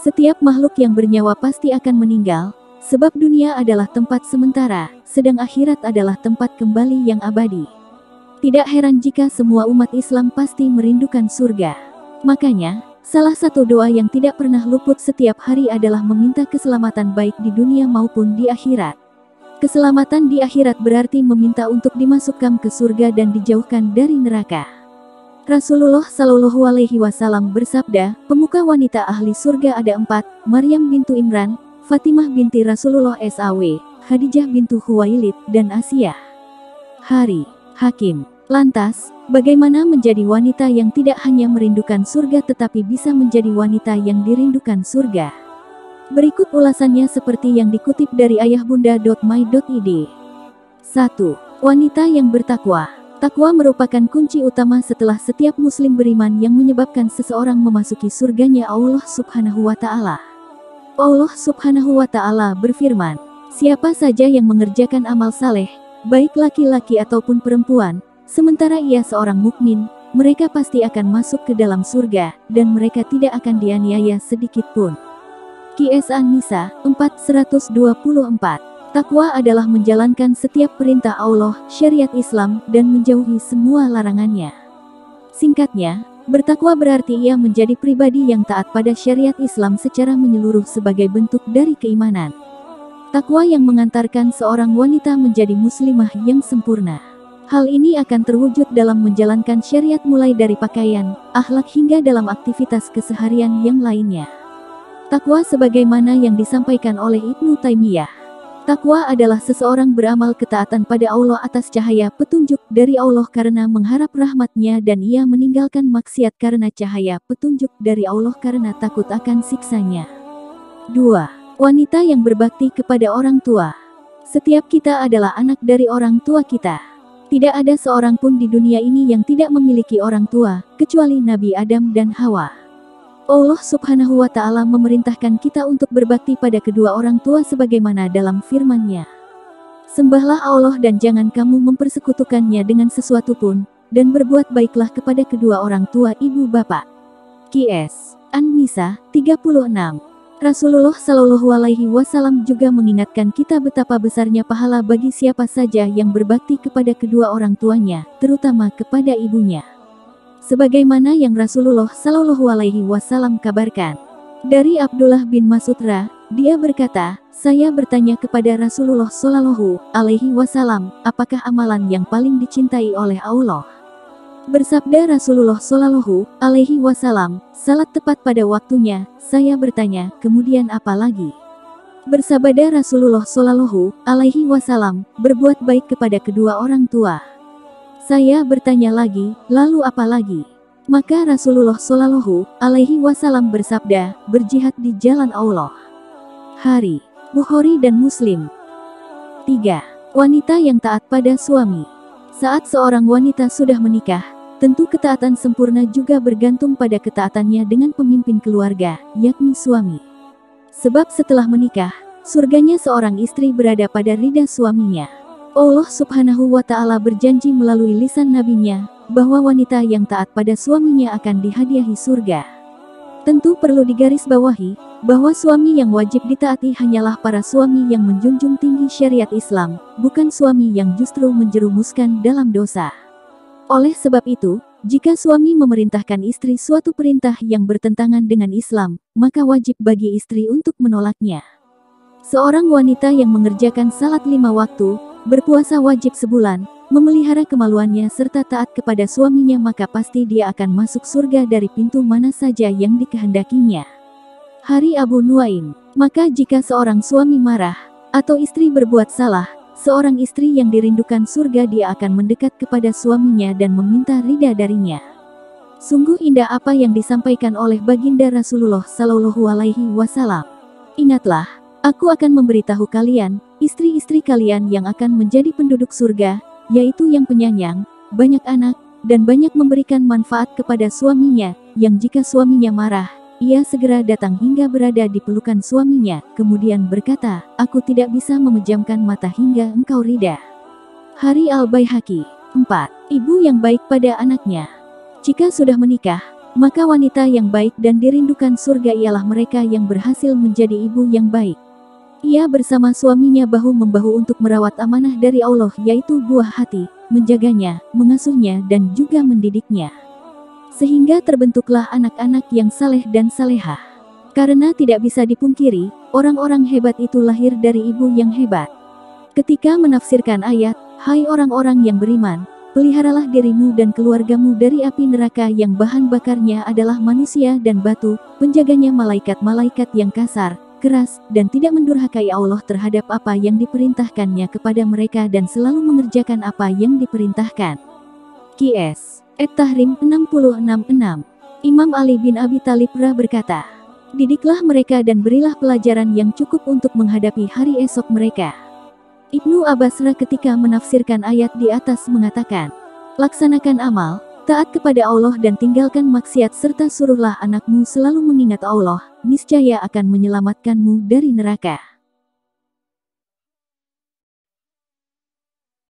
Setiap makhluk yang bernyawa pasti akan meninggal, sebab dunia adalah tempat sementara, sedang akhirat adalah tempat kembali yang abadi. Tidak heran jika semua umat Islam pasti merindukan surga. Makanya, salah satu doa yang tidak pernah luput setiap hari adalah meminta keselamatan baik di dunia maupun di akhirat. Keselamatan di akhirat berarti meminta untuk dimasukkan ke surga dan dijauhkan dari neraka. Rasulullah Shallallahu Alaihi Wasallam bersabda, pemuka wanita ahli surga ada 4, Maryam bintu Imran, Fatimah binti Rasulullah SAW, Khadijah bintu Khuwailid, dan Asiyah. Hari Hakim. Lantas, bagaimana menjadi wanita yang tidak hanya merindukan surga tetapi bisa menjadi wanita yang dirindukan surga? Berikut ulasannya seperti yang dikutip dari ayahbunda.my.id. 1. Wanita yang bertakwa. Takwa merupakan kunci utama setelah setiap muslim beriman yang menyebabkan seseorang memasuki surganya Allah Subhanahu wa Ta'ala. Allah Subhanahu wa Ta'ala berfirman, siapa saja yang mengerjakan amal saleh, baik laki-laki ataupun perempuan, sementara ia seorang mukmin, mereka pasti akan masuk ke dalam surga, dan mereka tidak akan dianiaya sedikit pun. Qs An-Nisa 4:124. Takwa adalah menjalankan setiap perintah Allah, syariat Islam, dan menjauhi semua larangannya. Singkatnya, bertakwa berarti ia menjadi pribadi yang taat pada syariat Islam secara menyeluruh sebagai bentuk dari keimanan. Takwa yang mengantarkan seorang wanita menjadi muslimah yang sempurna. Hal ini akan terwujud dalam menjalankan syariat mulai dari pakaian, akhlak hingga dalam aktivitas keseharian yang lainnya. Takwa sebagaimana yang disampaikan oleh Ibnu Taimiyah. Takwa adalah seseorang beramal ketaatan pada Allah atas cahaya petunjuk dari Allah karena mengharap rahmat-Nya dan ia meninggalkan maksiat karena cahaya petunjuk dari Allah karena takut akan siksanya. 2. Wanita yang berbakti kepada orang tua. Setiap kita adalah anak dari orang tua kita. Tidak ada seorang pun di dunia ini yang tidak memiliki orang tua, kecuali Nabi Adam dan Hawa. Allah Subhanahu wa Ta'ala memerintahkan kita untuk berbakti pada kedua orang tua sebagaimana dalam firman-Nya. Sembahlah Allah dan jangan kamu mempersekutukannya dengan sesuatu pun, dan berbuat baiklah kepada kedua orang tua ibu bapak. Qs An-Nisa 36. Rasulullah Shallallahu Alaihi Wasallam juga mengingatkan kita betapa besarnya pahala bagi siapa saja yang berbakti kepada kedua orang tuanya, terutama kepada ibunya. Sebagaimana yang Rasulullah Shallallahu Alaihi Wasallam kabarkan. Dari Abdullah bin Mas'ud dia berkata, saya bertanya kepada Rasulullah Shallallahu Alaihi Wasallam, apakah amalan yang paling dicintai oleh Allah? Bersabda Rasulullah Shallallahu Alaihi Wasallam, salat tepat pada waktunya. Saya bertanya, kemudian apa lagi? Bersabda Rasulullah Shallallahu Alaihi Wasallam, berbuat baik kepada kedua orang tua. Saya bertanya lagi, lalu apa lagi? Maka Rasulullah Shallallahu Alaihi Wasallam bersabda, berjihad di jalan Allah. Hari Bukhari dan Muslim. 3. Wanita yang taat pada suami. Saat seorang wanita sudah menikah, tentu ketaatan sempurna juga bergantung pada ketaatannya dengan pemimpin keluarga, yakni suami. Sebab setelah menikah, surganya seorang istri berada pada ridha suaminya. Allah Subhanahu wa Ta'ala berjanji melalui lisan nabinya, bahwa wanita yang taat pada suaminya akan dihadiahi surga. Tentu perlu digarisbawahi, bahwa suami yang wajib ditaati hanyalah para suami yang menjunjung tinggi syariat Islam, bukan suami yang justru menjerumuskan dalam dosa. Oleh sebab itu, jika suami memerintahkan istri suatu perintah yang bertentangan dengan Islam, maka wajib bagi istri untuk menolaknya. Seorang wanita yang mengerjakan salat 5 waktu, berpuasa wajib sebulan, memelihara kemaluannya serta taat kepada suaminya maka pasti dia akan masuk surga dari pintu mana saja yang dikehendakinya. Hari Abu Nuaim. Maka jika seorang suami marah, atau istri berbuat salah, seorang istri yang dirindukan surga dia akan mendekat kepada suaminya dan meminta ridha darinya. Sungguh indah apa yang disampaikan oleh baginda Rasulullah Shallallahu Alaihi Wasallam. Ingatlah, aku akan memberitahu kalian, istri-istri kalian yang akan menjadi penduduk surga, yaitu yang penyayang, banyak anak, dan banyak memberikan manfaat kepada suaminya, yang jika suaminya marah, ia segera datang hingga berada di pelukan suaminya, kemudian berkata, aku tidak bisa memejamkan mata hingga engkau ridha. Hari Al-Baihaqi. 4. Ibu yang baik pada anaknya. Jika sudah menikah, Maka wanita yang baik dan dirindukan surga ialah mereka yang berhasil menjadi ibu yang baik. Ia bersama suaminya bahu-membahu untuk merawat amanah dari Allah, yaitu buah hati, menjaganya, mengasuhnya dan juga mendidiknya. Sehingga terbentuklah anak-anak yang saleh dan salehah. Karena tidak bisa dipungkiri, orang-orang hebat itu lahir dari ibu yang hebat. Ketika menafsirkan ayat, "Hai orang-orang yang beriman, peliharalah dirimu dan keluargamu dari api neraka yang bahan bakarnya adalah manusia dan batu, penjaganya malaikat-malaikat yang kasar, keras, dan tidak mendurhakai Allah terhadap apa yang diperintahkannya kepada mereka dan selalu mengerjakan apa yang diperintahkan." Qs. At-Tahrim 66:6. Imam Ali bin Abi Thalib berkata, "Didiklah mereka dan berilah pelajaran yang cukup untuk menghadapi hari esok mereka." Ibnu Abbas ketika menafsirkan ayat di atas mengatakan, "Laksanakan amal, taat kepada Allah dan tinggalkan maksiat serta suruhlah anakmu selalu mengingat Allah, niscaya akan menyelamatkanmu dari neraka."